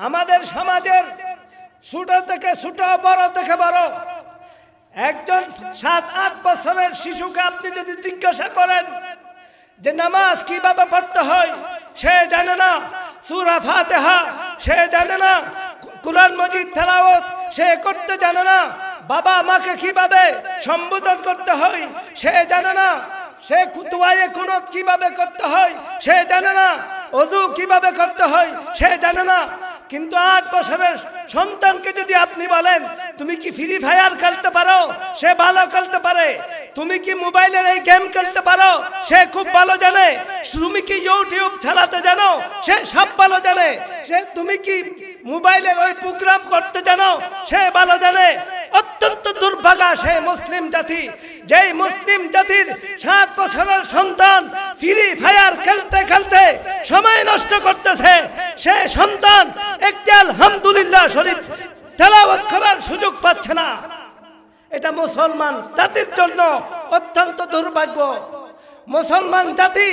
আমাদের সমাজের ছোট থেকে ছোট, বড় থেকে বড়, একজন 7-8 বছরের শিশুকে আপনি যদি জিজ্ঞাসা করেন যে নামাজ কিভাবে পড়তে হয়, সে জানে না। সূরা ফাতিহা সে জানে না। কুরআন মাজিদ তেলাওয়াত সে করতে জানে না। বাবা মাকে কিভাবে সম্বোধন করতে হয় সে জানে না। সে দুআয়ে কুনুত কিভাবে করতে হয় সে জানে না। ওযু কিভাবে করতে হয় সে জানে না। কিন্তু 8 বছরের সন্তানকে যদি আপনি বলেন তুমি কি ফ্রি ফায়ার খেলতে পারো, সে ভালো খেলতে পারে। তুমি কি মোবাইলের এই গেম খেলতে পারো, সে খুব ভালো জানে। তুমি কি ইউটিউব চালাতে জানো, সে সব ভালো জানে। তুমি কি মোবাইলের ওই প্রোগ্রাম করতে জানো, সে ভালো জানে। অত্যন্ত দুর্ভাগা সেই মুসলিম জাতি, যেই মুসলিম জাতির 7 বছরের সন্তান ফ্রি ফায়ার খেলতে খেলতে সময় নষ্ট করতেছে। সে সন্তান একটি আলহামদুলিল্লাহ শরীফ তেলাওয়াত করার সুযোগ পাচ্ছে না। এটা মুসলমান জাতির জন্য অত্যন্ত দুর্ভাগ্য। মুসলমান জাতি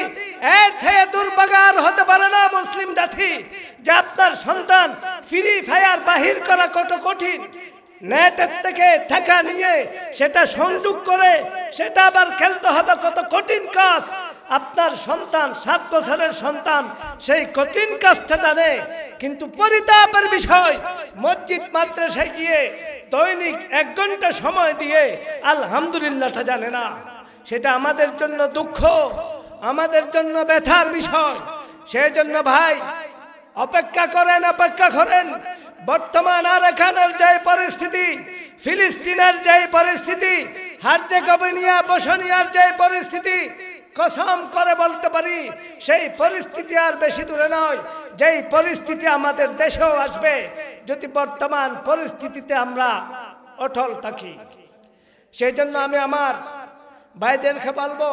এর চেয়ে দুর্ভাগা আর হতে পারে না। মুসলিম জাতি যে আপনার সন্তান ফ্রি ফায়ার বাহির করা কত কঠিন, নেটের থেকে টাকা নিয়ে সেটা সংযোগ করে সেটা আবার খেলতে হবে, কত কঠিন কাজ। আপনার সন্তান 7 বছরের সন্তান সেই কঠিন কাজটা জানে, কিন্তু পরিতাপের বিষয় মসজিদ মাদ্রাসায় গিয়ে দৈনিক 1 ঘন্টা সময় দিয়ে আলহামদুলিল্লাহটা জানে না। সেটা আমাদের জন্য দুঃখ, আমাদের জন্য ব্যথার বিষয়। সেই জন্য ভাই অপেক্ষা করেন। বর্তমান আর এখানের যে পরিস্থিতি, ফিলিস্তিনের যে পরিস্থিতি, হার্জেগোভিনা বসনিয়ার যে পরিস্থিতি, কসম করে বলতে পারি সেই পরিস্থিতি আর বেশি দূরে নয়। যেই পরিস্থিতি আমাদের দেশেও আসবে যদি বর্তমান পরিস্থিতিতে আমরা অটল থাকি। সেই জন্য আমি আমার ভাইদেরকে বলবো,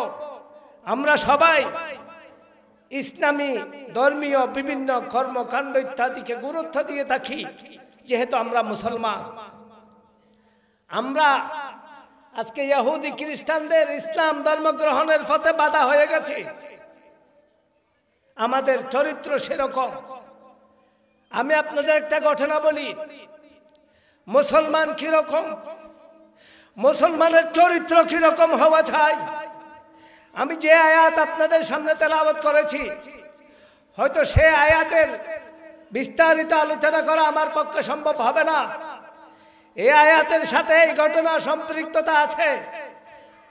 আমরা সবাই ইসলামী ধর্মীয় বিভিন্ন কর্মকাণ্ড ইত্যাদিকে গুরুত্ব দিয়ে থাকি। যেহেতু আমরা মুসলমান, আমরা আজকে ইহুদি খ্রিস্টানদের ইসলাম ধর্ম গ্রহণের পথে বাধা হয়ে গেছে। আমাদের চরিত্র সেরকম। আমি আপনাদের একটা ঘটনা বলি, মুসলমান কিরকম, মুসলমানের চরিত্র কিরকম হওয়া চাই। আমি যে আয়াত আপনাদের সামনে তেলাওয়াত করেছি, হয়তো সে আয়াতের বিস্তারিত আলোচনা করা আমার পক্ষে সম্ভব হবে না। এই আয়াতের সাথে এই ঘটনা সম্পৃক্ততা আছে।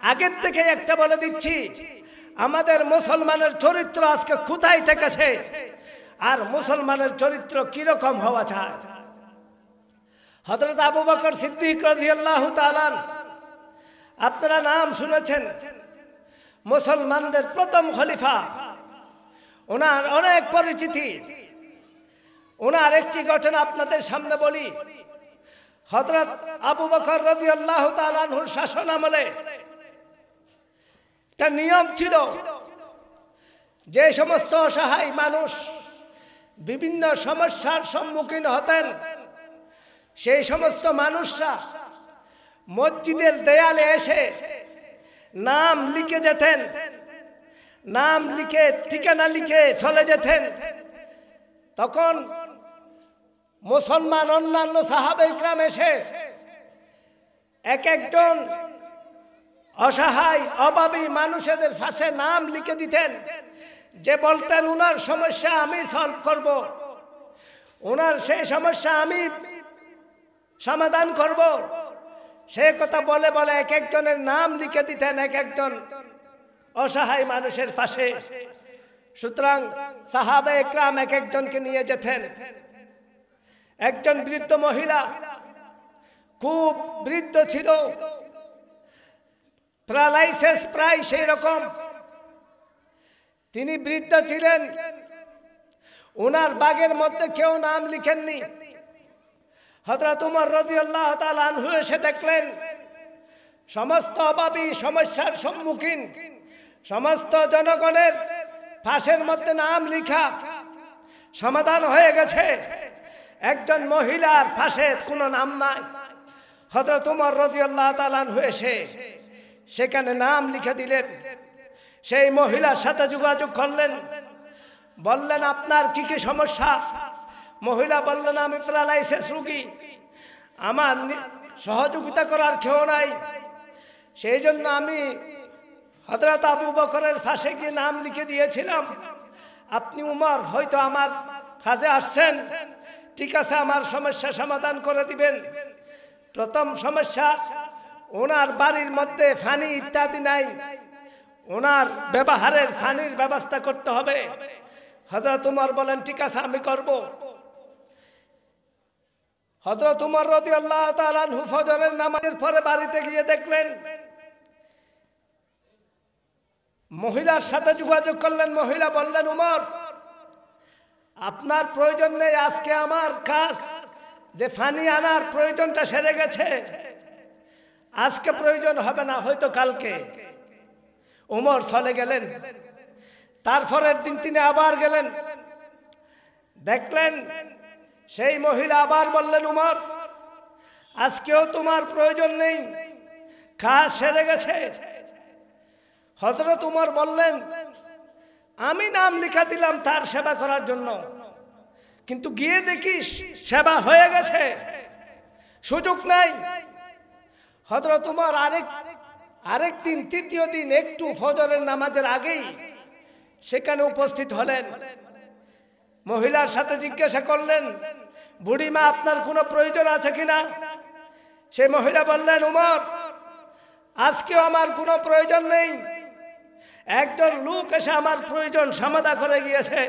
আগের থেকে একটা বলে দিচ্ছি, আমাদের মুসলমানের চরিত্র আজকে কোথায় ঠেকেছে আর মুসলমানের চরিত্র কিরকম হওয়া চায়। হযরত আবু বকর সিদ্দিক রাদিয়াল্লাহু তাআলা, আপনারা নাম শুনেছেন, মুসলমানদের প্রথম খলিফা। ওনার অনেক পরিচিতি। ওনার একটি ঘটনা আপনাদের সামনে বলি। হযরত আবু বকর রাদিয়াল্লাহু তাআলা আনহুর শাসন আমলে একটা নিয়ম ছিল, যে সমস্ত অসহায় মানুষ বিভিন্ন সমস্যার সম্মুখীন হতেন, সেই সমস্ত মানুষরা মসজিদের দেয়ালে এসে নাম লিখে যেতেন, নাম লিখে ঠিকানা লিখে চলে যেতেন। তখন মুসলমান অন্যান্য সাহাবায়ে কিরাম এসে এক একজন অসহায় অভাবী মানুষদের পাশে নাম লিখে দিতেন, যে বলতেন ওনার সমস্যা আমি সলভ করব, ওনার সেই সমস্যা আমি সমাধান করব। সে কথা বলে বলে এক একজনের নাম লিখে দিতেন এক একজন অসহায় মানুষের পাশে। সুতরাং সাহাবায়ে কিরাম এক একজনকে নিয়ে যেতেন। একজন বৃদ্ধ মহিলা, খুব বৃদ্ধ ছিল, প্যারালাইসিস প্রায় সেই রকম, তিনি বৃদ্ধ ছিলেন। ওনার বাগের মধ্যে কেউ নাম লিখেননি। হযরত উমর রাদিয়াল্লাহু তাআলা আনহু এসে দেখলেন সমস্ত অভাবী, সমস্যার সম্মুখীন সমস্ত জনগণের পাশের মধ্যে নাম লিখা, সমাধান হয়ে গেছে। একজন মহিলার পাশে কোনো নাম নাই। হযরত উমর রাদিয়াল্লাহু তাআলা আনহু এসে সেখানে নাম লিখে দিলেন। সেই মহিলার সাথে যোগাযোগ করলেন, বললেন আপনার কি কি সমস্যা। মহিলা বললেন আমি প্যারালাইসিস রোগী, আমার সহযোগিতা করার কেউ নাই, সেই জন্য আমি হযরত আবু বকরের পাশে গিয়ে নাম লিখে দিয়েছিলাম। আপনি উমর হয়তো আমার কাজে আসছেন, ঠিক আছে, আমার সমস্যা সমাধান করে দিবেন। প্রথম সমস্যা, ওনার বাড়ির মধ্যে পানি ইত্যাদি নাই, ওনার ব্যবহারের পানির ব্যবস্থা করতে হবে। হযরত উমর বলেন ঠিক আছে আমি করব। হযরত উমর রাদিয়াল্লাহু তাআলা আনহু ফজরের নামাজের পরে বাড়িতে গিয়ে দেখলেন মহিলার সাথে যোগাযোগ করলেন। মহিলা বললেন উমর আপনার প্রয়োজন নেই, আজকে আমার কাজ যে পানি আনার প্রয়োজনটা সেরে গেছে, আজকে প্রয়োজন হবে না, হয়তো কালকে। উমর চলে গেলেন। তারপরের দিন তিনি আবার গেলেন, দেখলেন সেই মহিলা আবার বললেন উমর আজকেও তোমার প্রয়োজন নেই, কাজ সেরে গেছে। হযরত উমর বললেন আমি নাম লিখা দিলাম তার সেবা করার জন্য, কিন্তু গিয়ে দেখি সেবা হয়ে গেছে, সুযোগ নাই। হযরত উমর আরেক দিন, তৃতীয় দিন একটু ফজরের নামাজের আগেই সেখানে উপস্থিত হলেন। মহিলার সাথে জিজ্ঞাসা করলেন বুড়িমা আপনার কোনো প্রয়োজন আছে কিনা? সে মহিলা বললেন উমর আজকেও আমার কোনো প্রয়োজন নেই, একজন লোক এসে আমার প্রয়োজন সমাধান করে গিয়েছে।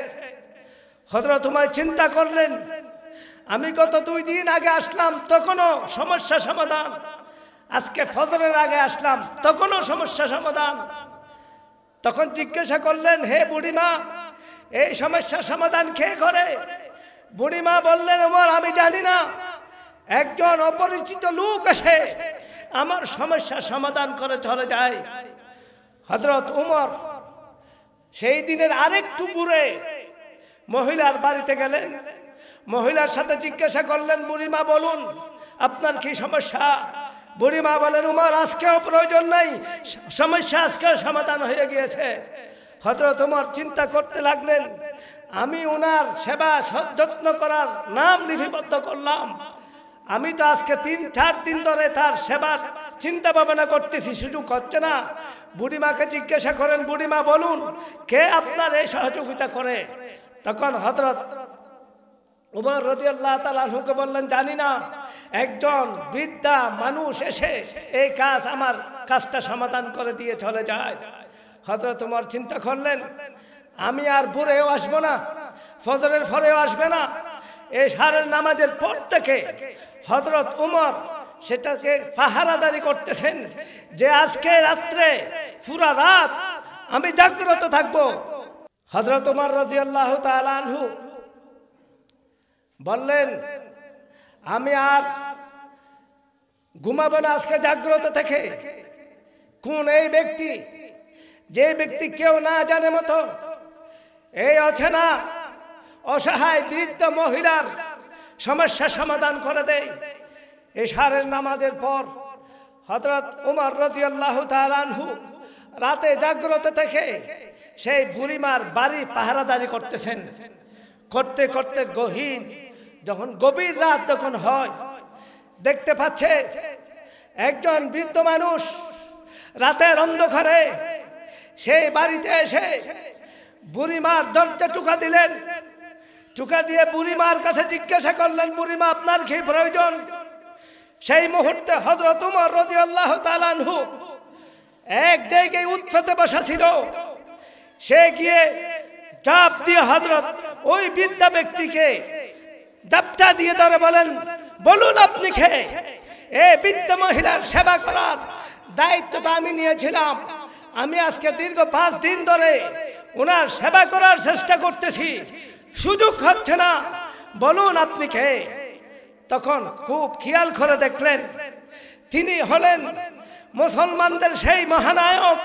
হযরত উমর চিন্তা করলেন আমি গত 2 দিন আগে আসলাম তখনও সমস্যা সমাধান, আজকে ফজরের আগে আসলাম তখনও সমস্যা সমাধান। তখন জিজ্ঞাসা করলেন হে বুড়িমা এই সমস্যা সমাধান কে করে? বুড়িমা বললেন ওমর আমি জানি না, একজন অপরিচিত লোক এসে আমার সমস্যা সমাধান করে চলে যায়। হযরত উমর সেই দিনের আরেকটু বুড়ে মহিলার বাড়িতে গেলেন, মহিলার সাথে জিজ্ঞাসা করলেন বুড়িমা বলুন আপনার কি সমস্যা? বুড়িমা বলেন উমর আজকেও প্রয়োজন নাই, সমস্যা আজকেও সমাধান হয়ে গিয়েছে। হযরত উমর চিন্তা করতে লাগলেন আমি ওনার সেবা যত্ন করার নাম লিপিবদ্ধ করলাম, আমি তো আজকে 3-4 দিন ধরে তার সেবার চিন্তা ভাবনা করতেছি, সুযোগ হচ্ছে না। বুড়িমাকে জিজ্ঞাসা করেন বুড়িমা বলুন কে আপনার এই সহযোগিতা করে? তখন হযরত উমর রাদিয়াল্লাহু তাআলা আনহুকে বললেন জানি না, একজন বৃদ্ধা মানুষ এসে এই কাজ আমার কাজটা সমাধান করে দিয়ে চলে যায়। হযরত উমর চিন্তা করলেন আমি আর বুড়েও আসবো না, ফজরের পরেও আসবে না। এই সারের নামাজের পর থেকে হযরত উমর সেটাকে পাহারাদারি করতেছেন যে আজকে রাত্রে পুরা রাত আমি জাগ্রত থাকবো। হযরত উমর রাদিয়াল্লাহু তাআলা আনহু বললেন আমি আর ঘুমাবো না আজকে জাগ্রত থেকে। কোন এই ব্যক্তি, যে ব্যক্তি কেউ না জানে মতো এই অচেনা অসহায় বৃদ্ধ মহিলার সমস্যা সমাধান করে দেয়। এশারের নামাজের পর হযরত উমর রাদিয়াল্লাহু তাআলা আনহু রাতে জাগ্রত থেকে সেই বুড়িমার বাড়ি পাহারাদারি করতেছেন। করতে করতে যখন গভীর রাত যখন হয় দেখতে পাচ্ছে একজন বৃদ্ধ মানুষ রাতের অন্ধকারে সেই বাড়িতে এসে বুড়িমার দরজা টুকা দিলেন। টুকা দিয়ে বুড়িমার কাছে জিজ্ঞাসা করলেন বুড়িমা আপনার কি প্রয়োজন? সেই মুহূর্তে হযরত উমর রাদিয়াল্লাহু তাআলা আনহু এক জায়গায় উৎফেতে বসা ছিল, সে গিয়ে চাপ দিয়ে হযরত ওই বৃদ্ধা ব্যক্তিকে চাপটা দিয়ে ধরে বলেন বলুন আপনি কে? এই বৃদ্ধ মহিলার সেবা করার দায়িত্বটা আমি নিয়েছিলাম, আমি আজকে দীর্ঘ 5 দিন ধরে ওনার সেবা করার চেষ্টা করতেছি, সুযোগ হচ্ছে না, বলুন আপনি কে? তখন খুব খেয়াল করে দেখলেন তিনি হলেন মুসলমানদের সেই মহানায়ক,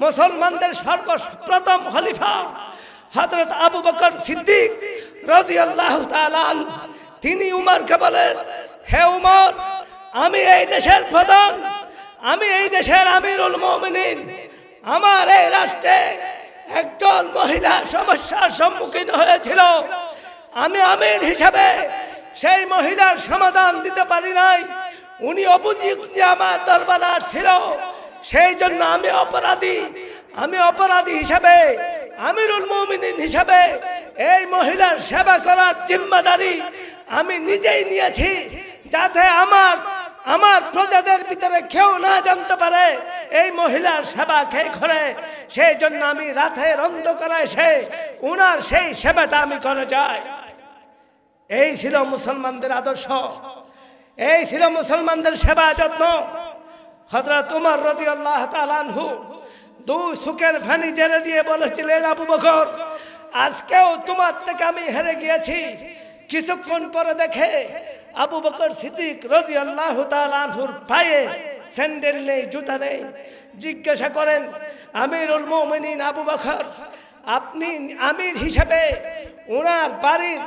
মুসলমানদের সর্বপ্রথম খলিফা হযরত আবু বকর সিদ্দিক রাদিয়াল্লাহু তাআলা আনহু। তিনি উমরকে বলেন হে উমর আমি এই দেশের প্রধান, আমি এই দেশের আমিরুল মুমিনিন, আমার এই রাষ্ট্রে একজন মহিলা সমস্যার সম্মুখীন হয়েছিল, আমি আমির হিসাবে সেই মহিলার সমাধান দিতে পারি নাই। উনি অবুঝি আমার দরবারে আসছিল, সেই জন্য আমি অপরাধী। আমি অপরাধী হিসাবে, আমিরুল মুমিনিন হিসাবে এই মহিলার সেবা করার জিম্মাদারি আমি নিজেই নিয়েছি, যাতে আমার প্রজাদের ভিতরে কেউ না জানতে পারে এই মহিলার সেবা কে করে। সেই জন্য আমি রাতের অন্ধকারে এসে উনার সেই সেবাটা আমি করে যাই। এই ছিল মুসলমানদের আদর্শ, এই ছিল মুসলমানদের সেবা যত্ন। হযরত উমর রাদিয়াল্লাহু তাআলা আনহু দুই চোখের পানি ঝেড়ে দিয়ে বলেছিলেন, আবু বকর, আজকেও তোমার থেকে আমি হেরে গিয়েছি। কিছুক্ষণ পরে দেখে আবু বকর সিদ্দিক রাদিয়াল্লাহু তাআলা আনহুর পায়ে স্যান্ডেল নেই, জুতা নেই। জিজ্ঞাসা করেন, আমিরুল মুমিনিন আবু বকর, আপনি আমির হিসেবে ওনার বাড়ির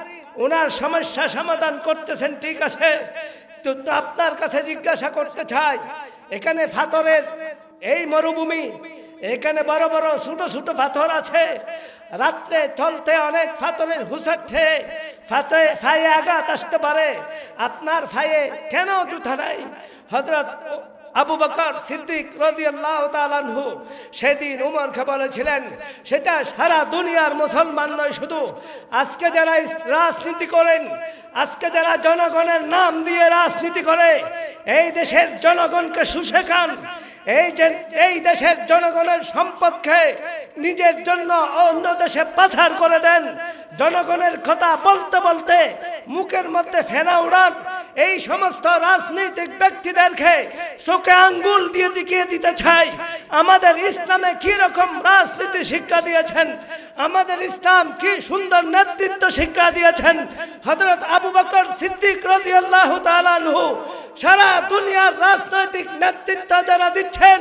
ওনার সমস্যা সমাধান করতেছেন, ঠিক আছে, কিন্তু আপনার কাছে জিজ্ঞাসা করতে চাই, এখানে পাথরের এই মরুভূমি, এখানে বড় বড় ছোট ছোট পাথর আছে, রাত্রে চলতে অনেক পাথরের হুসটে ফায়ে আঘাত আসতে পারে, আপনার ফায়ে কেন জুতা নাই? হযরত আবু বকর সিদ্দিক রাদিয়াল্লাহু তাআলা আনহু সেদিন উমরকে বলেছিলেন, সেটা সারা দুনিয়ার মুসলমান নয়, শুধু আজকে যারা রাজনীতি করেন, আজকে যারা জনগণের নাম দিয়ে রাজনীতি করে, এই দেশের জনগণকে সুশেখান, এই দেশের জনগণের সম্পদকে নিজের জন্য অন্য দেশে পাচার করে দেন, জনগণের কথা বলতে বলতে মুখের মধ্যে ফেনা উড়ান, এই সমস্ত রাজনৈতিক ব্যক্তিদেরকে চোখে আঙ্গুল দিয়ে দেখিয়ে দিতে চাই আমাদের ইসলামে কি রকম রাজনীতি শিক্ষা দিয়েছেন, আমাদের ইসলাম কি সুন্দর নেতৃত্ব শিক্ষা দিয়েছেন। হযরত আবু বকর সিদ্দিক রাদিয়াল্লাহু তাআলা আনহু সারা দুনিয়ার রাজনৈতিক নেতৃত্ব যারা দিচ্ছেন,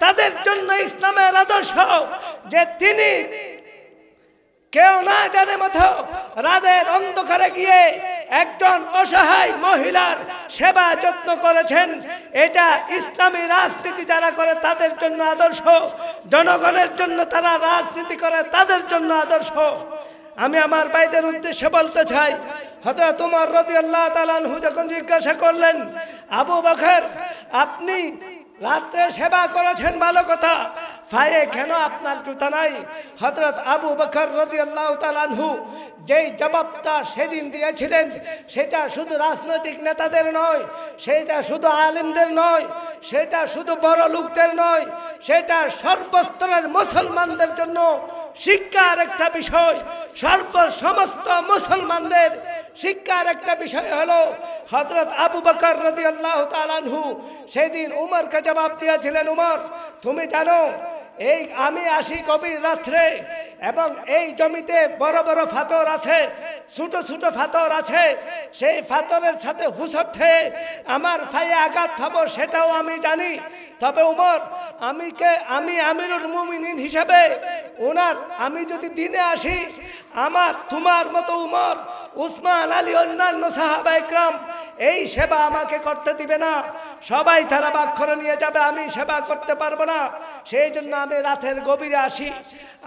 তাদের জন্য ইসলামের আদর্শ যে তিনি কেউ না জানে মতো রাতের অন্ধকারে গিয়ে একজন অসহায় মহিলার সেবা যত্ন করেছেন। এটা ইসলামী রাজনীতি যারা করে তাদের জন্য আদর্শ, জনগণের জন্য তারা রাজনীতি করে তাদের জন্য আদর্শ। আমি আমার ভাইদের উদ্দেশ্যে বলতে চাই, হযরত উমর রাদিয়াল্লাহু তাআলা আনহু যখন জিজ্ঞাসা করলেন, আবু বকর, আপনি রাত্রে সেবা করেছেন ভালো কথা, পায়ে কেন আপনার জুতা নাই? হযরত আবু বকর রাদিয়াল্লাহু তাআলা আনহু যেই জবাবটা সেদিন দিয়েছিলেন, সেটা শুধু রাজনৈতিক নেতাদের নয়, সেটা শুধু আলেমদের নয়, সেটা শুধু বড় লোকদের নয়, সেটা সর্বস্তরের মুসলমানদের জন্য শিক্ষার একটা বিষয়। সমস্ত মুসলমানদের শিক্ষার একটা বিষয় হলো, হযরত আবু বকর রাদিয়াল্লাহু তাআলা আনহু সেদিন উমরকে জবাব দিয়েছিলেন, উমর, তুমি জানো এই আমি আসি গভীর রাত্রে এবং এই জমিতে বড় বড় পাথর আছে, ছোট ছোট পাথর আছে, সেই পাথরের সাথে হুসটে আমার পায়ে আঘাত হবো সেটাও আমি জানি। তবে উমর, আমি আমিরুল মুমিনিন হিসেবে আমি যদি দিনে আসি, তোমার মতো উমর, উসমান, আলী, অন্যান্য সাহাবা ইকরাম এই সেবা আমাকে করতে দিবে না, সবাই তারা ভাগ করে নিয়ে যাবে, আমি সেবা করতে পারবো না। সেই জন্য আমি রাতের গভীরে আসি।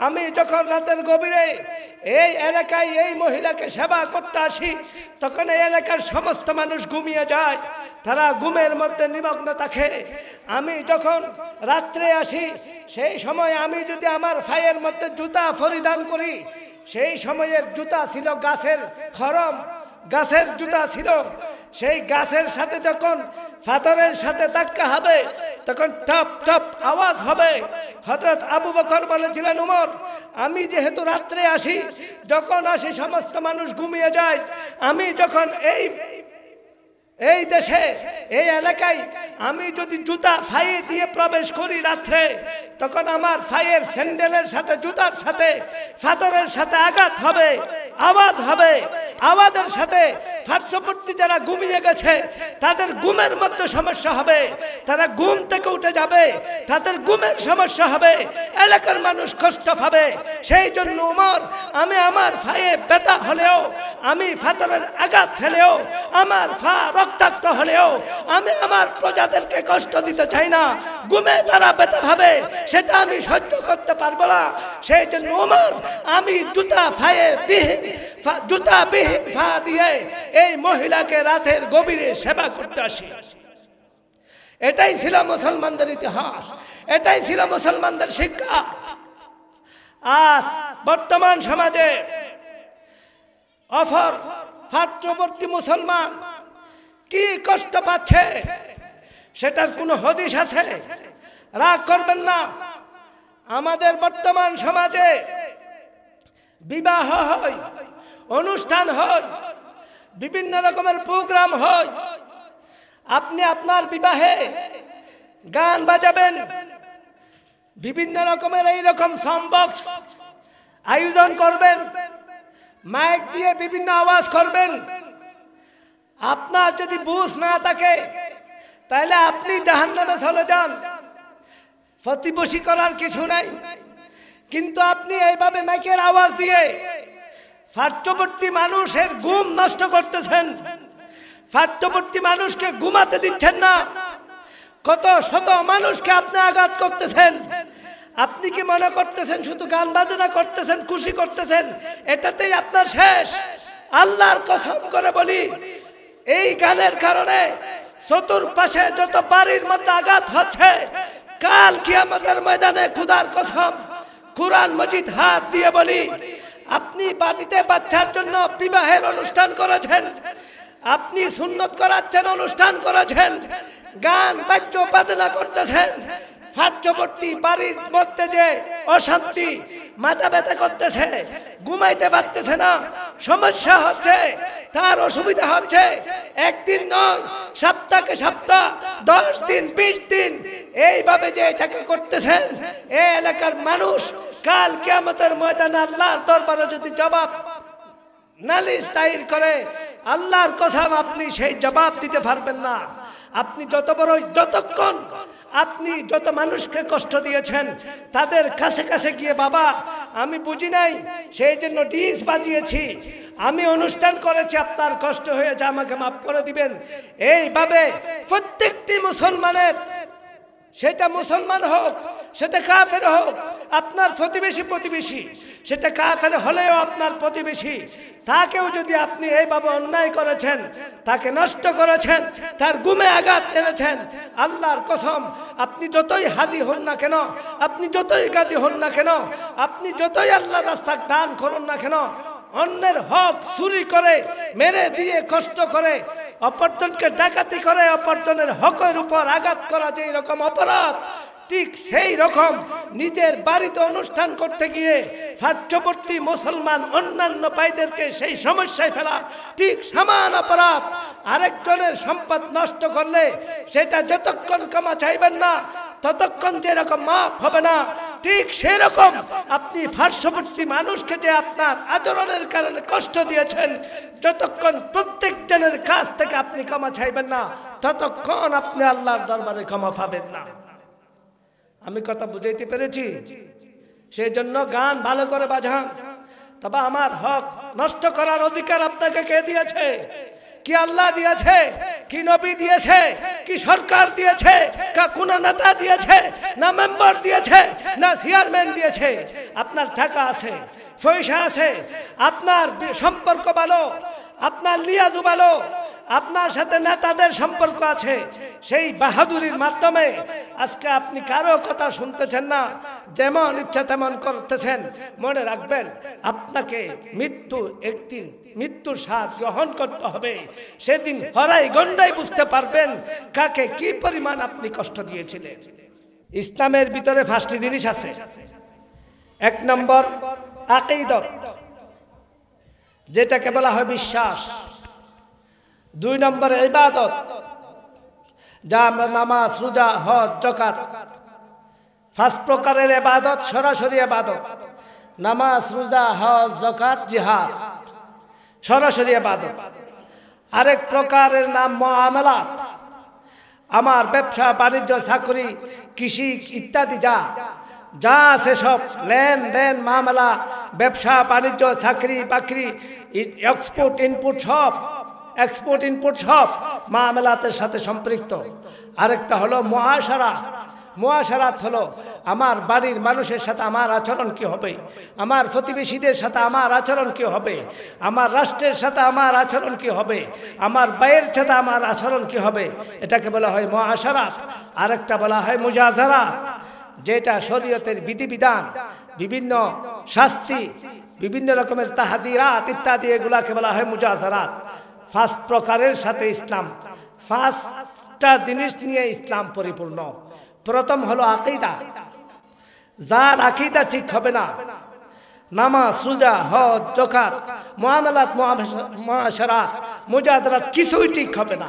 আমি যখন রাতের গভীরে এই এলাকায় এই মহিলাকে সেবা করতে আসি, তখন এই এলাকার সমস্ত মানুষ ঘুমিয়ে যায়, তারা ঘুমের মধ্যে নিমগ্ন থাকে। আমি যখন রাত্রে আসি, সেই সময় আমি যদি আমার পায়ের মধ্যে জুতা পরিধান করি, সেই সময়ের জুতা ছিল গাছের খরম, গাছের জুতা ছিল, সেই গাছের সাথে যখন পাথরের সাথে ধাক্কা হবে তখন টপ টপ আওয়াজ হবে। হযরত আবু বকর বলেছিলেন, উমর, আমি যেহেতু রাত্রে আসি, যখন আসি সমস্ত মানুষ ঘুমিয়ে যায়, আমি যখন এই দেশে এই এলাকায় আমি যদি জুতা পায়ে দিয়ে প্রবেশ করি রাত্রে, তখন আমার পায়ের স্যান্ডেলের সাথে জুতার সাথে পাথরের সাথে আঘাত হবে, আওয়াজ হবে, আওয়াজের সাথে পার্শ্ববর্তী যারা ঘুমিয়ে গেছে তাদের ঘুমের মধ্যে সমস্যা হবে, তারা ঘুম থেকে উঠে যাবে, তাদের ঘুমের সমস্যা হবে, এলাকার মানুষ কষ্ট পাবে। সেই জন্য উমর, আমি আমার পায়ে ব্যথা হলেও, আমি পাথরের আঘাত ফেলেও আমার পা রক্তাক্ত হলেও আমি আমার প্রজাদেরকে কষ্ট দিতে চাই না। ঘুমে তারা ব্যথা পাবে সেটা আমি সহ্য করতে পারবো না। সেই জন্য ওমর আমি জুতা বিহীন পা দিয়ে এই মহিলাকে রাতের গভীরে সেবা করতে আসি। এটাই ছিল মুসলমানদের ইতিহাস, এটাই ছিল মুসলমানদের শিক্ষা। আজ বর্তমান সমাজে পার্শ্ববর্তী মুসলমান কি কষ্ট পাচ্ছে সেটার কোনো হদিস আছে? রাগ করবেন না। আমাদের বর্তমান সমাজে বিবাহ হয়, অনুষ্ঠান হয়, বিভিন্ন রকমের প্রোগ্রাম হয়। আপনি আপনার বিবাহে গান বাজাবেন, বিভিন্ন রকমের এইরকম সাউন্ড বক্স আয়োজন করবেন, মাইক দিয়ে বিভিন্ন আওয়াজ করবেন। আপনার যদি বুঝ না থাকে তাহলে আপনি জাহান্নামে চলে যান, প্রতিবেশী করার কিছু নাই। কিন্তু আপনি এইভাবে মাইকের আওয়াজ দিয়ে পার্শ্ববর্তী মানুষের ঘুম নষ্ট করতেছেন, পার্শ্ববর্তী মানুষকে ঘুমাতে দিচ্ছেন না। কত শত মানুষকে আপনি আঘাত করতেছেন। আপনি কি মনে করতেছেন শুধু গান বাজনা করতেছেন, খুশি করতেছেন, এটাতেই আপনার শেষ? আল্লাহর কসম করে বলি, এই গানের কারণে চতুর্পাশে যত বাড়ির মধ্যে আঘাত হচ্ছে, কাল কিয়ামতের ময়দানে খোদার কসম কুরআন মজিদ হাত দিয়ে বলি, আপনি বাড়িতে বাচ্চার জন্য বিবাহের অনুষ্ঠান করেছেন, আপনি সুন্নত করাচ্ছেন, অনুষ্ঠান করেছেন, গান বাদ্য বাজনা করতেছেন, পার্শ্ববর্তী বাড়ির মধ্যে যে অশান্তি, মাথা ব্যথা করতেছে, ঘুমাইতে পারতেছে না, সমস্যা হচ্ছে, তার অসুবিধা হচ্ছে, একদিন নয়, সপ্তাহে সপ্তাহ, 10 দিন 20 দিন এইভাবে যে এটাকে করতেছেন, এই এলাকার মানুষ কাল কিয়ামতের ময়দানে আল্লাহর দরবারে যদি জবাব নালিশ দায়ের করে, আল্লাহর কসম আপনি সেই জবাব দিতে পারবেন না। আপনি যতক্ষণ আপনি যত মানুষকে কষ্ট দিয়েছেন তাদের কাছে কাছে গিয়ে, বাবা আমি বুঝি নাই সেই জন্য ডিস বাজিয়েছি, আমি অনুষ্ঠান করেছি, আপনার কষ্ট হয়েছে, আমাকে মাফ করে দিবেন, এইভাবে প্রত্যেকটি মুসলমানের, সেটা মুসলমান হোক সেটা কাফের হোক, আপনার প্রতিবেশী, সেটা কাফের হলেও আপনার প্রতিবেশী, তাকেও যদি আপনি এইভাবে অন্যায় করেছেন, তাকে নষ্ট করেছেন, তার ঘুমে আঘাত এনেছেন, আল্লাহর কসম আপনি যতই হাজি হন না কেন, আপনি যতই গাজী হন না কেন, আপনি যতই আল্লাহর রাস্তায় দান করুন না কেন, অন্যের হক চুরি করে, মেরে দিয়ে, কষ্ট করে, অপরজনকে ডাকাতি করে, অপরজনের হকের উপর আঘাত করা যেই রকম অপরাধ, ঠিক সেই রকম নিজের বাড়িতে অনুষ্ঠান করতে গিয়ে পার্শ্ববর্তী মুসলমান অন্যান্য ভাইদেরকে সেই সমস্যায় ফেলা ঠিক সমান অপরাধ। আরেকজনের সম্পদ নষ্ট করলে সেটা যতক্ষণ ক্ষমা চাইবেন না ততক্ষণ যেরকম মাফ হবে না, ঠিক সেরকম আপনি পার্শ্ববর্তী মানুষকে যে আপনার আচরণের কারণে কষ্ট দিয়েছেন, যতক্ষণ প্রত্যেকজনের কাছ থেকে আপনি ক্ষমা চাইবেন না ততক্ষণ আপনি আল্লাহর দরবারে ক্ষমা পাবেন না। আমি কথা বুঝাইতে পেরেছি? সেই জন্য গান ভালো করে বাজান। তবে আমার হক নষ্ট করার অধিকার আপনাকে কে দিয়েছে? কি আল্লাহ দিয়েছে? কি নবী দিয়েছে? কি সরকার দিয়েছে? কোন নেতা দিয়েছে? না মেম্বার দিয়েছে, না চেয়ারম্যান দিয়েছে? আপনার টাকা আছে, পয়সা আছে, আপনার সম্পর্ক ভালো, আপনার লিয়াজু ভালো, আপনার সাথে নেতাদের সম্পর্ক আছে, সেই বাহাদুরির মাধ্যমে আজকে আপনি কারো কথা শুনতেছেন না, যেমন ইচ্ছা তেমন করতেছেন। মনে রাখবেন, আপনাকে একদিন মৃত্যুর স্বাদ গ্রহণ করতে হবে। সেদিন হরাই গন্ডাই বুঝতে পারবেন কাকে কি পরিমাণ আপনি কষ্ট দিয়েছিলেন। ইসলামের ভিতরে 5টি জিনিস আছে। 1 নম্বর আকীদা, যেটাকে বলা হয় বিশ্বাস। 2 নম্বর ইবাদত, যা আমরা নামাজ, রোজা, হজ, যাকাত, 5 প্রকারের ইবাদত, সরাসরি ইবাদত। নামাজ, রোজা, হজ, যাকাত, জিহাদ, সরাসরি ইবাদত। আরেক প্রকারের নাম মুআমালাত, আমার ব্যবসা বাণিজ্য, চাকরি, কৃষি ইত্যাদি যা আছে সব লেনদেন, মামলা, ব্যবসা বাণিজ্য, চাকরি বাকরি, এক্সপোর্ট ইনপুট সব এক্সপোর্ট ইনপোর্ট সব মামলাতের সাথে সম্পৃক্ত। আরেকটা হলো মুআশারা। মুআশারাত হলো আমার বাড়ির মানুষের সাথে আমার আচরণ কি হবে, আমার প্রতিবেশীদের সাথে আমার আচরণ কি হবে, আমার রাষ্ট্রের সাথে আমার আচরণ কি হবে, আমার ভাইয়ের সাথে আমার আচরণ কি হবে, এটাকে বলা হয় মুআশারাত। আরেকটা বলা হয় মুজাজারাত, যেটা শরীয়তের বিধিবিধান, বিভিন্ন শাস্তি, বিভিন্ন রকমের তাহাদিরাত ইত্যাদি, এগুলাকে বলা হয় মুজাজারাত। 5 প্রকারের সাথে ইসলাম, 5টা জিনিস নিয়ে ইসলাম পরিপূর্ণ। প্রথম হলো আকীদা। যার আকীদা ঠিক হবে না, নামাজ, রোজা, হজ, যাকাত, মুআমালাত, মুআশারাত, মুজাদারাত কিছুই ঠিক হবে না।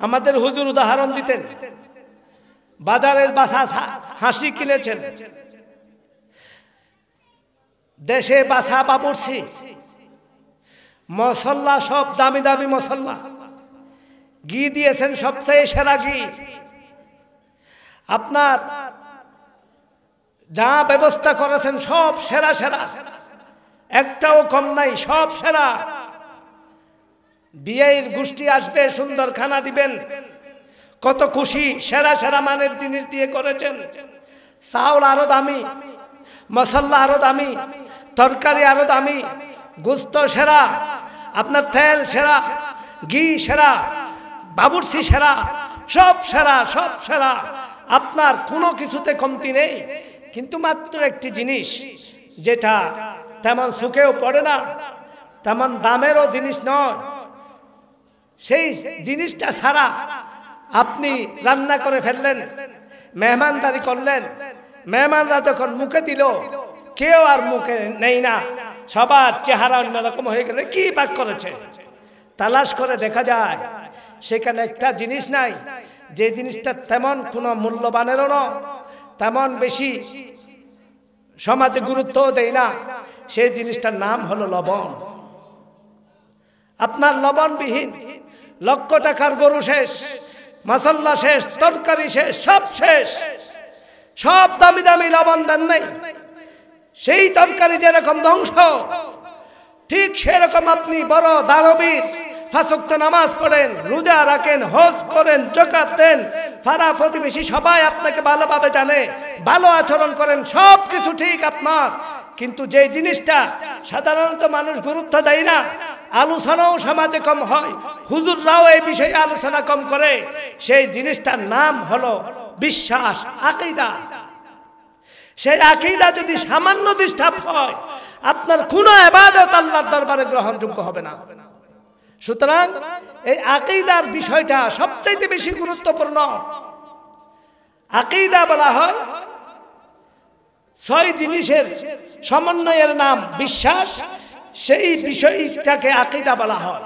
আমাদের হুজুর উদাহরণ দিতেন, বাজারের বাসা হাসি কিনেছেন, দেশে বাসা বাবুর্চি, মশলা সব দামি দামি মশলা, ঘি দিয়েছেন সবচেয়ে সেরা ঘি, আপনার যা ব্যবস্থা করেছেন সব সেরা সেরা, একটাও কম নাই, সব সেরা। বিয়ের গোষ্ঠী আসবে, সুন্দর খানা দিবেন, কত খুশি, সেরা সেরা মানের জিনিস দিয়ে করেছেন। চাউল আরো দামি, মশলা আরো দামি, তরকারি আরো দামি, গোস্ত সেরা, আপনার তেল সেরা, ঘি সেরা, বাবুর্চি সেরা, সব সেরা, সব সেরা। আপনার কোনো কিছুতে কমতি নেই। কিন্তু মাত্র একটি জিনিস, যেটা তেমন সুখেও পড়ে না, তেমন দামেরও জিনিস নয়, সেই জিনিসটা ছাড়া আপনি রান্না করে ফেললেন, মেহমানদারি করলেন, মেহমানরা যখন মুখে দিল, কেউ আর মুখে নেই না, সবার চেহারা অন্যরকম হয়ে গেলে কি পাক করেছে, তালাশ করে দেখা যায় সেখানে একটা জিনিস নাই, যে জিনিসটা তেমন কোনো মূল্যবানেরও নয়, তেমন বেশি সমাজে গুরুত্ব দেয় না, সেই জিনিসটার নাম হলো লবণ। আপনার লবণবিহীন লক্ষ টাকার গরু শেষ, মশলা শেষ, তরকারি শেষ, সব শেষ, সব দামি দামি লবণ দেন নাই, সেই তরকারি যেরকম ধ্বংস, ঠিক সেরকম আপনি বড় দানবীর, 5 ওয়াক্ত নামাজ পড়েন, রোজা রাখেন, হজ করেন, যাকাত দেন, পাড়া প্রতিবেশী সবাই আপনাকে ভালোভাবে জানে, ভালো আচরণ করেন, সব কিছু ঠিক আপনার, কিন্তু যে জিনিসটা সাধারণত মানুষ গুরুত্ব দেয় না, আলোচনাও সমাজে কম হয়, হুজুররাও এই বিষয়ে আলোচনা কম করে, সেই জিনিসটার নাম হলো বিশ্বাস, আকীদা। সেই আকীদা যদি সামান্য ডিস্টার্ব হয়, আপনার কোনো ইবাদত আল্লাহর দরবারে গ্রহণযোগ্য হবে না। সুতরাং এই আকীদার বিষয়টা সবচেয়ে বেশি গুরুত্বপূর্ণ। আকীদা বলা হয় 6 জিনিসের সমন্বয়ের নাম বিশ্বাস, সেই বিষয়টাকে আকীদা বলা হয়।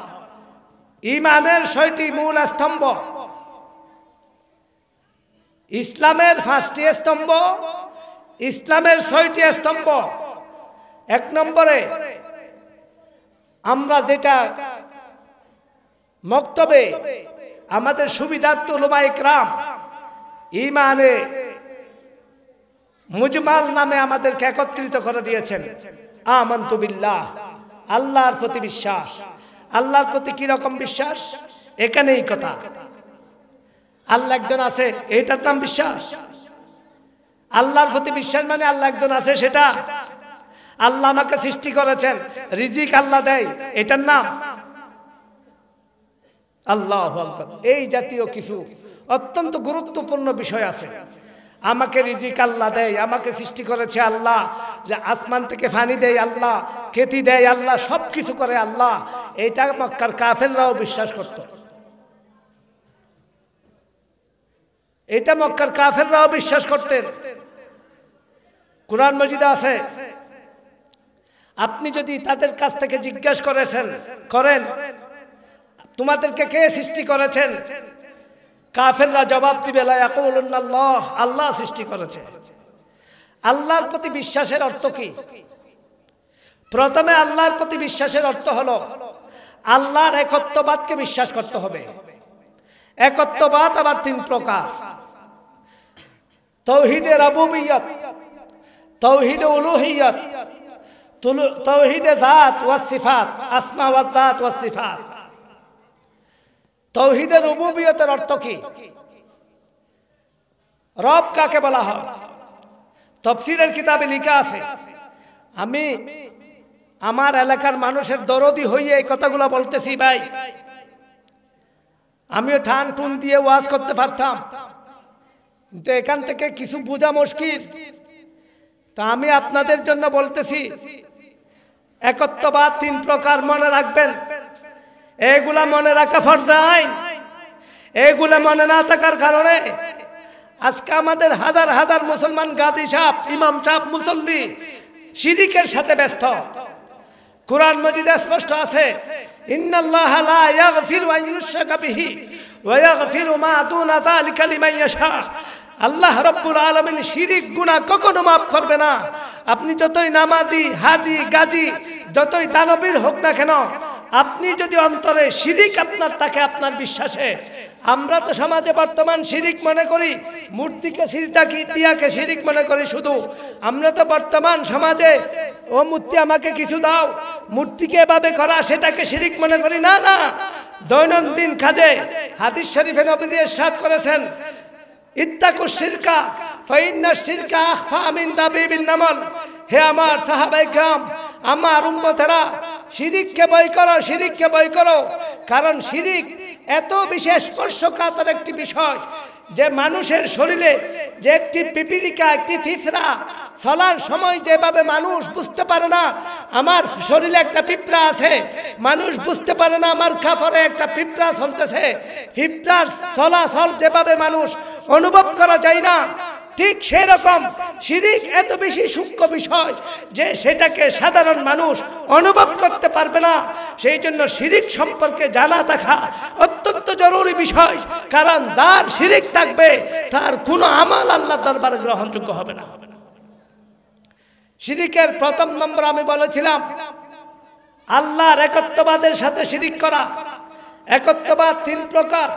ঈমানের 6টি মূল স্তম্ভ, ইসলামের 5টি স্তম্ভ, ইসলামের 6টি স্তম্ভ। 1 নম্বরে আমরা যেটা মক্তবে আমাদের সুবিধার্থ উলামায়ে কেরাম ঈমানে মুজমাল নামে আমাদেরকে একত্রিত করে দিয়েছেন। আমানতু বিল্লাহ, আল্লাহর প্রতি বিশ্বাস। আল্লাহর প্রতি কি রকম বিশ্বাস? এখানেই কথা, আল্লাহ একজন আছে, এটার নাম বিশ্বাস। আল্লাহর প্রতি বিশ্বাস মানে আল্লাহ একজন আছে সেটা। আল্লাহ আমাকে সৃষ্টি করেছেন, রিজিক আল্লাহ দেয়, এটার নাম আল্লাহু আকবার। এই জাতীয় কিছু অত্যন্ত গুরুত্বপূর্ণ বিষয় আছে। আমাকে রিজিক আল্লাহ দেয়, আমাকে সৃষ্টি করেছে আল্লাহ, যে আসমান থেকে পানি দেয় আল্লাহ, খেতি দেয় আল্লাহ, সব কিছু করে আল্লাহ। এটা মক্কার কাফেররাও বিশ্বাস করত, এটা মক্কার কাফেররাও বিশ্বাস করতেন। কুরআন মাজিদে আছে, আপনি যদি তাদের কাছ থেকে জিজ্ঞাসা করেন তোমাদেরকে কে সৃষ্টি করেছেন, কাফেররা জবাব দিবে লা ইয়াকুলুনা আল্লাহ, আল্লাহ সৃষ্টি করেছে। আল্লাহর প্রতি বিশ্বাসের অর্থ কি? প্রথমে আল্লাহর প্রতি বিশ্বাসের অর্থ হলো আল্লাহর একত্ববাদকে বিশ্বাস করতে হবে। একত্ববাদ আবার 3 প্রকার: তাওহীদে রুবুবিয়্যত, তাওহীদে উলুহিয়্যত, তাওহীদে যাত ওয়াস সিফাত, আসমা ওয়াজ যাত ওয়াস সিফাত। তাওহীদের রুবুবিয়তের অর্থ কি? রব কাকে বলা হয়? তাফসীরের কিতাবে লেখা আছে। আমি আমার এলাকার মানুষের দরদি হইয়ে এই কথাগুলো বলতেছি ভাই। আমিও ঠান টুন দিয়ে ওয়াজ করতে পারতাম, কিন্তু এখান থেকে কিছু বোঝা মুশকিল। তা আমি আপনাদের জন্য বলতেছি, একত্ববাদ 3 প্রকার মনে রাখবেন। এগুলা মনে রাখা ফরজ আইন। এগুলা মনে না থাকার কারণে আজকে আমাদের হাজার হাজার মুসলমান গাজী সাহেব, ইমাম সাহেব, মুসল্লি শিরিকের সাথে ব্যস্ত। কুরআন মাজিদে স্পষ্ট আছে, ইন্নাল্লাহা লা ইয়াগফিরু আন ইউশরাকা বিহি ওয়া ইয়াগফিরু মা দুনা যালিকা লিমান ইয়াশা। আল্লাহ রাব্বুল আলামিন শিরিক গুনাহ কখনো মাফ করবে না। আপনি যতই নামাজি, হাজি, গাজী, যতই দানবীর হোক না কেন, আপনি যদি অন্তরে শিরিক আপনার থাকে, আপনার বিশ্বাসে, আমরা তো সমাজে বর্তমান শিরিক মনে করি, মূর্তিকে সিজদা দিয়াকে শিরিক মনে করি। শুধু আমরা তো বর্তমান সমাজে ও মূর্তি আমাকে কিছু দাও, মূর্তিকে এভাবে করা, সেটাকে শিরিক মনে করি। না না, দৈনন্দিন কাজে হাদিস শরীফে নবীজি ইরশাদ করেছেন, ইত্তাকুশ শিরকা ফাইন্নাশ শিরকা আখফা মিন দাবিবিন নামল। হে আমার সাহাবায়ে কিরাম, আমার উম্মতেরা, শিরিককে ভয় করো, শিরিককে ভয় করো। কারণ শিরিক এত বিশেষ স্পর্শকাতর একটি বিষয় যে মানুষের শরীরে যে একটি পিপিলিকা, একটি ফিফরা চলার সময় যেভাবে মানুষ বুঝতে পারে না আমার শরীরে একটা পিঁপড়া আছে, মানুষ বুঝতে পারে না আমার কাপড়ে একটা পিঁপড়া চলতেছে, পিঁপড়ার চলাচল যেভাবে মানুষ অনুভব করা যায় না, ঠিক সেই রকম শিরিক এত বেশি সূক্ষ্ম বিষয় যে সেটাকে সাধারণ মানুষ অনুভব করতে পারবে না। সেই জন্য শিরিক সম্পর্কে জানা থাকা অত্যন্ত জরুরি বিষয়। কারণ যার শিরিক থাকবে তার কোনো আমল আল্লাহর দরবারে গ্রহণযোগ্য হবে না। শিরিকের প্রথম নম্বর আমি বলেছিলাম আল্লাহর একত্ববাদের সাথে শিরিক করা। একত্ববাদ 3 প্রকার।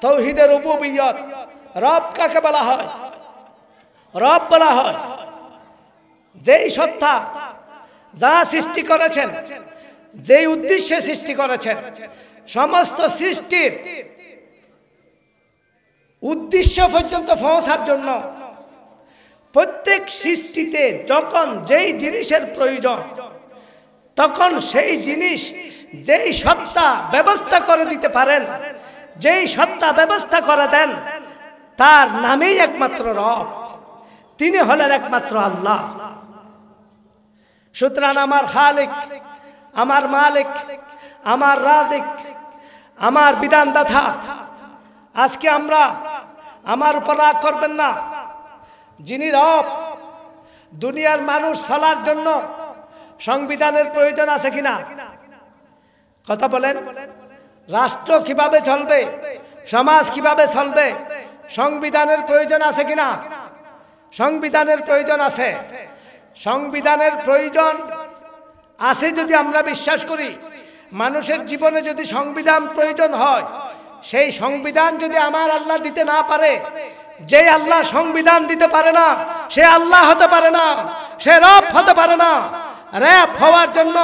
তাওহীদে রুবুবিয়ত। রব কাকে বলা হয়? রব বলা হয় যেই সত্তা যা সৃষ্টি করেছেন, যেই উদ্দেশ্যে সৃষ্টি করেছেন, সমস্ত সৃষ্টির উদ্দেশ্য পর্যন্ত পৌঁছার জন্য প্রত্যেক সৃষ্টিতে যখন যেই জিনিসের প্রয়োজন, তখন সেই জিনিস যেই সত্তা ব্যবস্থা করে দিতে পারেন, যেই সত্তা ব্যবস্থা করে দেন, তার নামেই একমাত্র রব। তিনি হলেন একমাত্র আল্লাহ। সুতরাং আমার খালিক, আমার মালিক, আমার রাজিক, আমার বিধানদাতা, আজকে আমরা আমার উপর রাগ করবেন না। যিনি রব, দুনিয়ার মানুষ চলার জন্য সংবিধানের প্রয়োজন আছে কিনা? কথা বলেন। রাষ্ট্র কিভাবে চলবে, সমাজ কিভাবে চলবে, সংবিধানের প্রয়োজন আছে কিনা? সংবিধানের প্রয়োজন আছে। সংবিধানের প্রয়োজন আছে যদি আমরা বিশ্বাস করি। মানুষের জীবনে যদি সংবিধান প্রয়োজন হয়, সেই সংবিধান যদি আমার আল্লাহ দিতে না পারে, যে আল্লাহ সংবিধান দিতে পারে না, সে আল্লাহ হতে পারে না, সে রব হতে পারে না। রব হওয়ার জন্য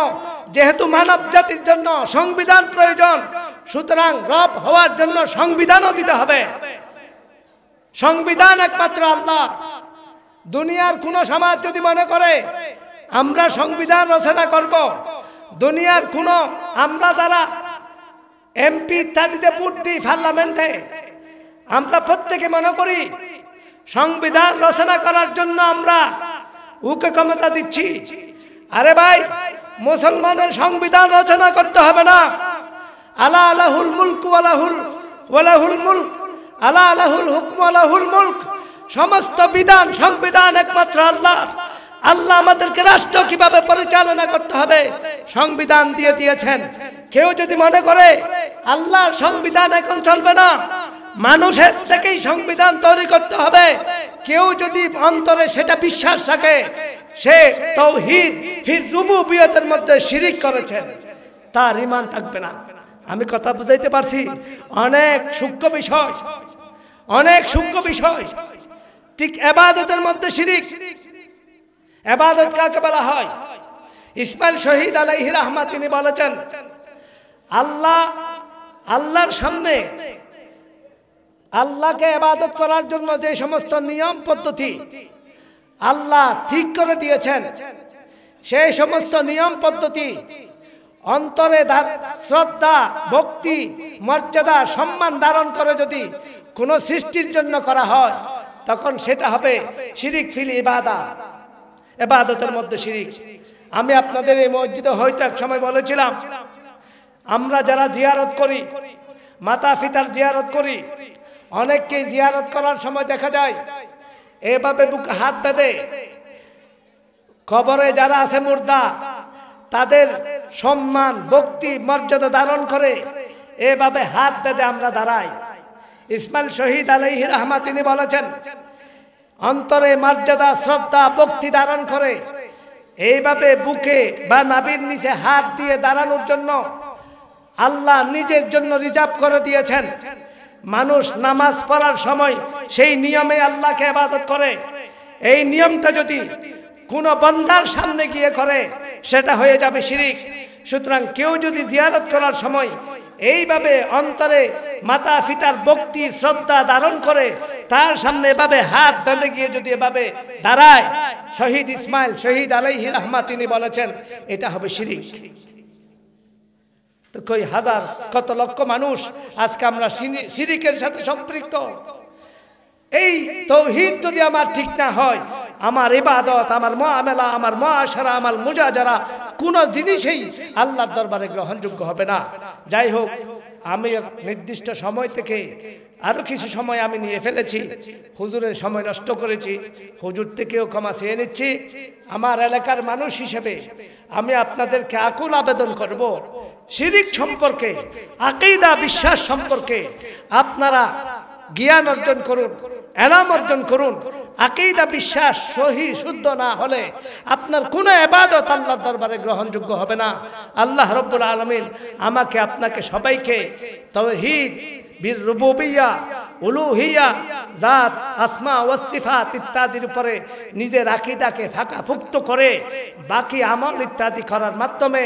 যেহেতু মানব জাতির জন্য সংবিধান প্রয়োজন, সুতরাং রব হওয়ার জন্য সংবিধানও দিতে হবে। সংবিধান একমাত্র আল্লাহ। দুনিয়ার কোন সমাজ যদি মনে করে আমরা সংবিধান রচনা করব, দুনিয়ার কোন আমরা যারা এমপি ইত্যাদিতে ভোট দিই পার্লামেন্টে, আমরা প্রত্যেকে মনে করি সংবিধান রচনা করার জন্য আমরা উকে ক্ষমতা দিচ্ছি। আরে ভাই, মুসলমানের সংবিধান রচনা করতে হবে না। আলা আলাহুল মুলক ওয়ালাহুল মুলক, আলা আলাহুল হুকম ওয়ালাহুল মুলক। সমস্ত বিধান, সংবিধান একমাত্র আল্লাহ। আল্লাহ আমাদেরকে রাষ্ট্র কিভাবে পরিচালনা করতে হবে সংবিধান দিয়ে দিয়েছেন। কেউ যদি মনে করে আল্লাহর সংবিধান এখন চলবে না, মানুষের থেকেই সংবিধান তৈরি করতে হবে, কেউ যদি অন্তরে সেটা বিশ্বাস থাকে, সে তাওহীদ ফির রুবুবিয়তের মধ্যে শিরিক করেছেন, তার ঈমান থাকবে না। আমি কথা বুঝাইতে পারছি? অনেক সূক্ষ্ম বিষয়, অনেক সূক্ষ্ম বিষয়। ঠিক ইবাদতের মধ্যে শিরিক। ইবাদত কাকে বলা হয়? ইসমাইল শহীদ আলাইহি রাহমাত তিনি বলেছেন, আল্লাহর সামনে আল্লাহকে ইবাদত করার জন্য যে সমস্ত নিয়ম পদ্ধতি আল্লাহ ঠিক করে দিয়েছেন, সেই সমস্ত নিয়ম পদ্ধতি অন্তরে শ্রদ্ধা, ভক্তি, মর্যাদা, সম্মান ধারণ করে যদি কোনো সৃষ্টির জন্য করা হয়, তখন সেটা হবে শিরিক ফিল ইবাদত, ইবাদতের মধ্যে শিরিক। আমি আপনাদের এই মসজিদে হয়তো এক সময় বলেছিলাম, আমরা যারা জিয়ারত করি, মাতা পিতার জিয়ারত করি, অনেককে জিয়ারত করার সময় দেখা যায় এভাবে বুকে হাত বেঁধে, কবরে যারা আছে মুর্দা তাদের সম্মান, ভক্তি, মর্যাদা ধারণ করে এভাবে হাত বেঁধে আমরা দাঁড়াই। ইসমাইল শহীদ আলাইহি রাহমাত তিনি বলেছেন, অন্তরে মর্যাদা, শ্রদ্ধা, ভক্তি ধারণ করে এইভাবে বুকে বা নাভির নিচে হাত দিয়ে দাঁড়ানোর জন্য আল্লাহ নিজের জন্য রিজার্ভ করে দিয়েছেন। মানুষ নামাজ পড়ার সময় সেই নিয়মে আল্লাহকে ইবাদত করে। এই নিয়মটা যদি কোনো বান্দার সামনে গিয়ে করে, সেটা হয়ে যাবে শিরিক। সুতরাং কেউ যদি জিয়ারত করার সময় এইভাবে অন্তরে মাতা পিতার ভক্তি, শ্রদ্ধা ধারণ করে তার সামনে এভাবে হাত বেঁধে গিয়ে যদি এভাবে দাঁড়ায়, শহীদ ইসমাইল শহীদ আলাইহি রাহমাত তিনি বলেছেন এটা হবে শিরিক। তো কই হাজার, কত লক্ষ মানুষ আজকে আমরা শিরিকের সাথে সম্পৃক্ত। এই তাওহীদ যদি আমার ঠিক না হয়, আমার ইবাদত, আমার মুআমালা, আমার মুআশারা, আমার মুজাজারা কোন জিনিসই আল্লাহর দরবারে গ্রহণযোগ্য হবে না। যাই হোক, আমি নির্দিষ্ট সময় থেকে আরো কিছু সময় আমি নিয়ে ফেলেছি, হুজুরের সময় নষ্ট করেছি, হুজুর থেকেও ক্ষমা চেয়ে নিচ্ছি। আমার এলাকার মানুষ হিসেবে আমি আপনাদেরকে আকুল আবেদন করব, শিরিক সম্পর্কে, আকীদা, বিশ্বাস সম্পর্কে আপনারা জ্ঞান অর্জন করুন, এলাম অর্জন করুন। আকীদা বিশ্বাস সহি শুদ্ধ না হলে আপনার কোনো ইবাদত আল্লাহর দরবারে গ্রহণযোগ্য হবে না। আল্লাহ রাব্বুল আলামিন আমাকে, আপনাকে সবাইকে তাওহীদ, বির রুবুবিয়্যা, উলুহিয়্যা, জাত, আসমা ওয়াস সিফাত ইত্যাদির উপরে নিজের আকীদাকে ফাঁকাফুক্ত করে বাকি আমল ইত্যাদি করার মাধ্যমে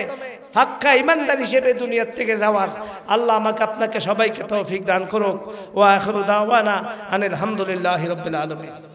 ফাক্কা ইমানদার হিসেবে দুনিয়ার থেকে যাওয়ার আল্লাহ আমাকে, আপনাকে সবাইকে তৌফিক দান করুক। ওয়া আখিরু দাওয়ানা আনিল হামদুলিল্লাহি রাব্বিল আলামিন।